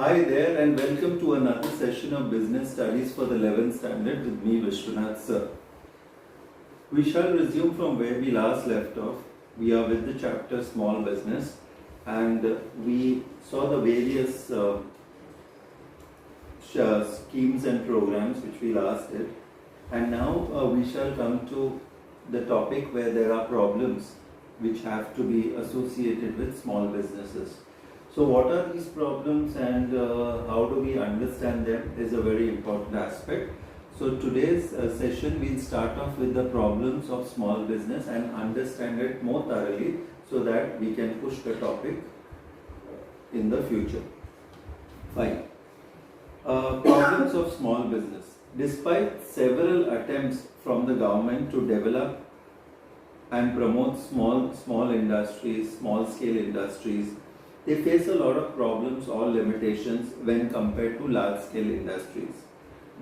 Hi there and welcome to another session of Business Studies for the 11th Standard with me Vishwanath sir. We shall resume from where we last left off. We are with the chapter Small Business and we saw the various schemes and programs which we last did, and now we shall come to the topic where there are problems which have to be associated with small businesses. So what are these problems and how do we understand them is a very important aspect. So today's session we'll start off with the problems of small business and understand it more thoroughly so that we can push the topic in the future. Fine. Problems of small business. Despite several attempts from the government to develop and promote small industries, small scale industries, they face a lot of problems or limitations when compared to large scale industries.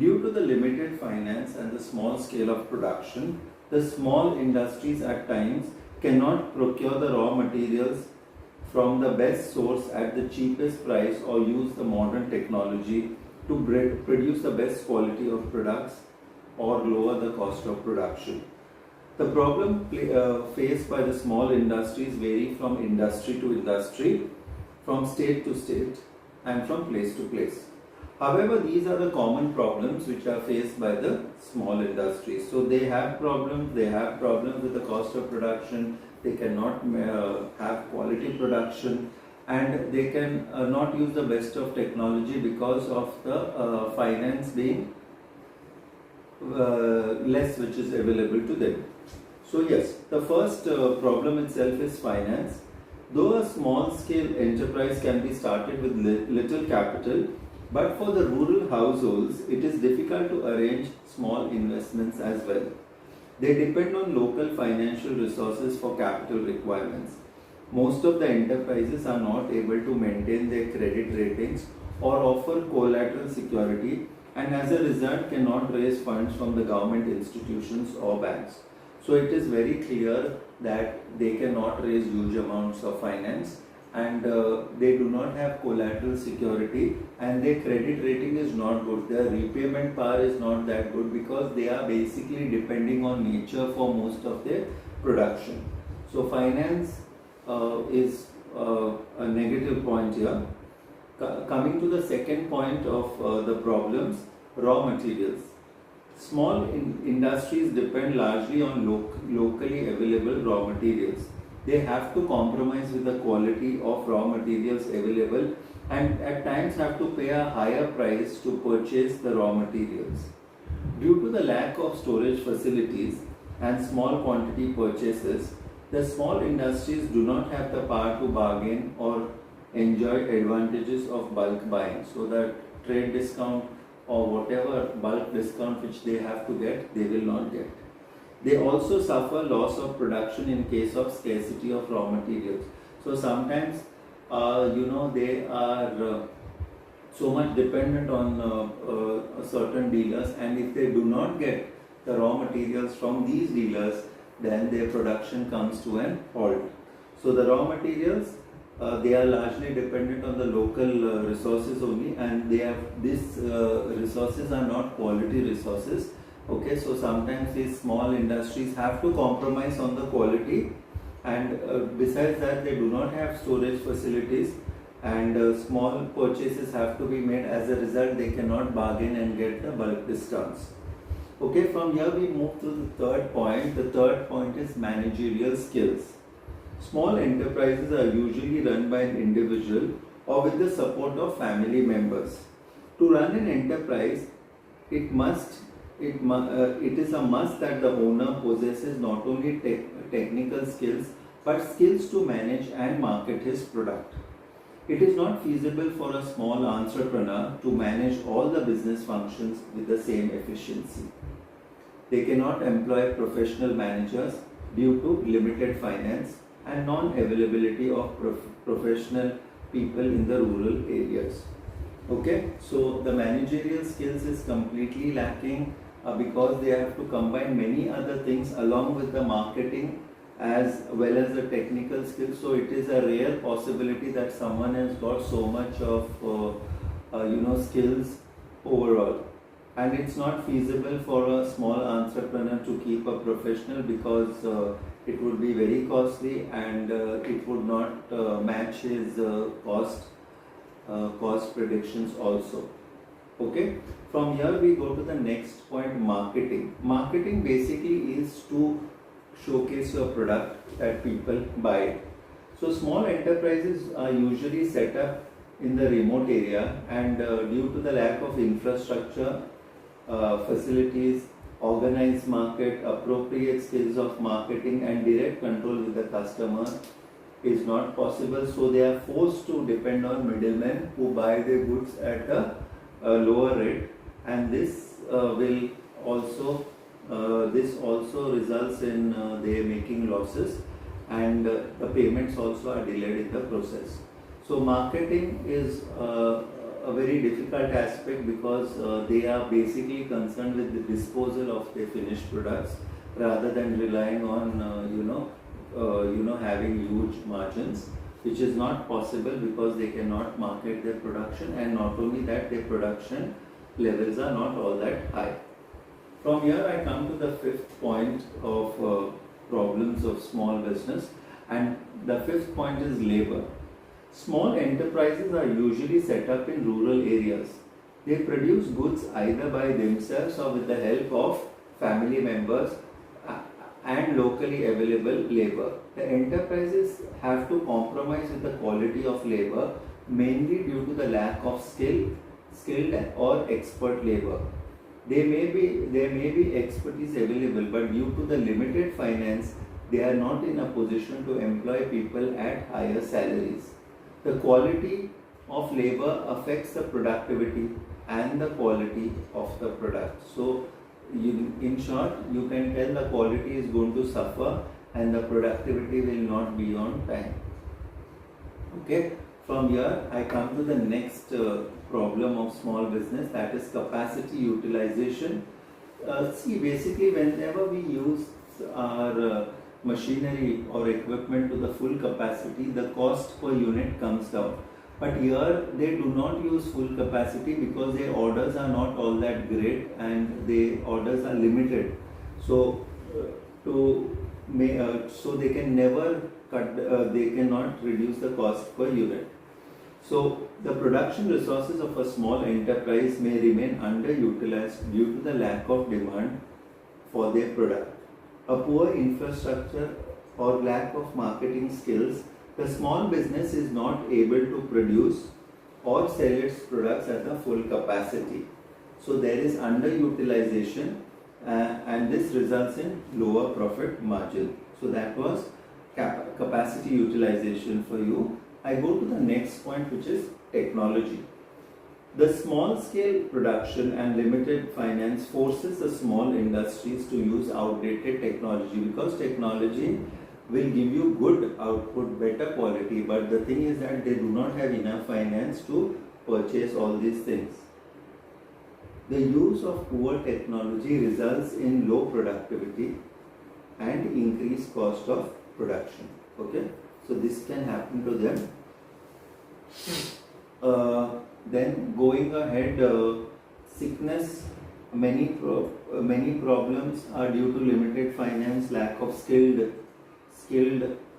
Due to the limited finance and the small scale of production, the small industries at times cannot procure the raw materials from the best source at the cheapest price or use the modern technology to produce the best quality of products or lower the cost of production. The problem faced by the small industries vary from industry to industry, from state to state and from place to place. However, these are the common problems which are faced by the small industries. So they have problems with the cost of production, they cannot have quality production, and they can not use the best of technology because of the finance being less which is available to them. So yes, the first problem itself is finance. Though a small-scale enterprise can be started with little capital, but for the rural households, it is difficult to arrange small investments as well. They depend on local financial resources for capital requirements. Most of the enterprises are not able to maintain their credit ratings or offer collateral security, and as a result cannot raise funds from the government institutions or banks. So it is very clear that they cannot raise huge amounts of finance, and they do not have collateral security, and their credit rating is not good. Their repayment power is not that good because they are basically depending on nature for most of their production. So finance is a negative point here. Coming to the second point of the problems, raw materials. Small industries depend largely on locally available raw materials. They have to compromise with the quality of raw materials available and at times have to pay a higher price to purchase the raw materials. Due to the lack of storage facilities and small quantity purchases, the small industries do not have the power to bargain or enjoy advantages of bulk buying. So that trade discount or whatever bulk discount which they have to get, they will not get. They also suffer loss of production in case of scarcity of raw materials. So sometimes, they are so much dependent on certain dealers, and if they do not get the raw materials from these dealers, then their production comes to an halt. So the raw materials, they are largely dependent on the local resources only, and these resources are not quality resources. Okay, so sometimes these small industries have to compromise on the quality, and besides that they do not have storage facilities, and small purchases have to be made. As a result, they cannot bargain and get the bulk discounts. Okay, from here we move to the third point. The third point is managerial skills. Small enterprises are usually run by an individual or with the support of family members. To run an enterprise, it is a must that the owner possesses not only technical skills but skills to manage and market his product. It is not feasible for a small entrepreneur to manage all the business functions with the same efficiency. They cannot employ professional managers due to limited finance and non-availability of professional people in the rural areas. Okay, so the managerial skills is completely lacking because they have to combine many other things along with the marketing as well as the technical skills. So it is a rare possibility that someone has got so much of skills overall. And it's not feasible for a small entrepreneur to keep a professional because it would be very costly, and it would not match his cost predictions also. Okay, from here we go to the next point, marketing. Marketing basically is to showcase your product that people buy. So small enterprises are usually set up in the remote area, and due to the lack of infrastructure, facilities, organized market, appropriate skills of marketing, and direct control with the customer is not possible. So they are forced to depend on middlemen who buy their goods at a lower rate, and this will also this also results in they making losses, and the payments also are delayed in the process. So marketing is a very difficult aspect because they are basically concerned with the disposal of their finished products rather than relying on having huge margins, which is not possible because they cannot market their production, and not only that, their production levels are not all that high. From here I come to the fifth point of problems of small business, and the fifth point is labor. Small enterprises are usually set up in rural areas. They produce goods either by themselves or with the help of family members and locally available labor. The enterprises have to compromise with the quality of labor, mainly due to the lack of skilled or expert labor. There may be expertise available, but due to the limited finance, they are not in a position to employ people at higher salaries. The quality of labor affects the productivity and the quality of the product. So, in short, you can tell the quality is going to suffer and the productivity will not be on time. Okay, from here I come to the next problem of small business, that is capacity utilization. See, basically, whenever we use our machinery or equipment to the full capacity, the cost per unit comes down. But here they do not use full capacity because their orders are not all that great and the orders are limited. So so they can never they cannot reduce the cost per unit. So the production resources of a small enterprise may remain underutilized due to the lack of demand for their product. A poor infrastructure or lack of marketing skills, the small business is not able to produce or sell its products at a full capacity. So there is underutilization and this results in lower profit margin. So that was capacity utilization for you. I go to the next point, which is technology. The small scale production and limited finance forces the small industries to use outdated technology, because technology will give you good output, better quality, but the thing is that they do not have enough finance to purchase all these things. The use of poor technology results in low productivity and increased cost of production. Okay, so this can happen to them. Then going ahead, sickness, many problems are due to limited finance, lack of skilled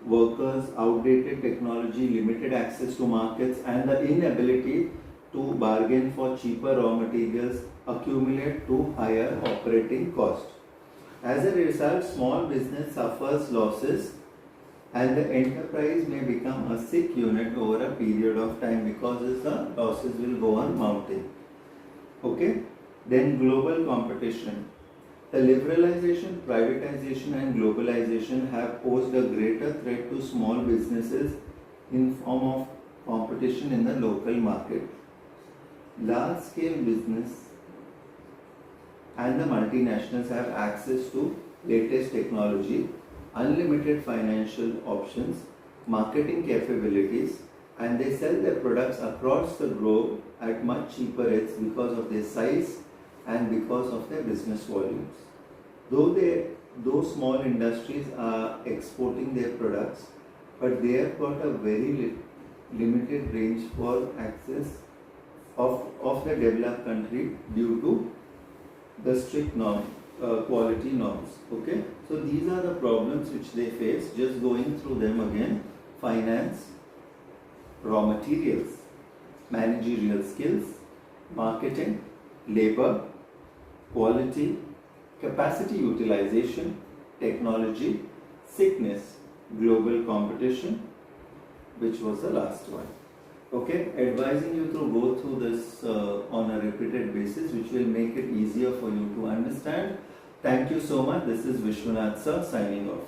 workers, outdated technology, limited access to markets, and the inability to bargain for cheaper raw materials accumulate to higher operating cost. As a result, small business suffers losses and the enterprise may become a sick unit over a period of time because the losses will go on mounting. Okay, then global competition. The liberalization, privatization and globalization have posed a greater threat to small businesses in form of competition in the local market. Large scale business and the multinationals have access to latest technology, unlimited financial options, marketing capabilities, and they sell their products across the globe at much cheaper rates because of their size and because of their business volumes. Though small industries are exporting their products, but they have got a very limited range for access of the developed country due to the strict quality norms. Okay, so these are the problems which they face. Just going through them again: finance, raw materials, managerial skills, marketing, labor, quality, capacity utilization, technology, sickness, global competition, which was the last one. Okay, advising you to go through this on a repeated basis, which will make it easier for you to understand. Thank you so much. This is Vishwanath sir signing off.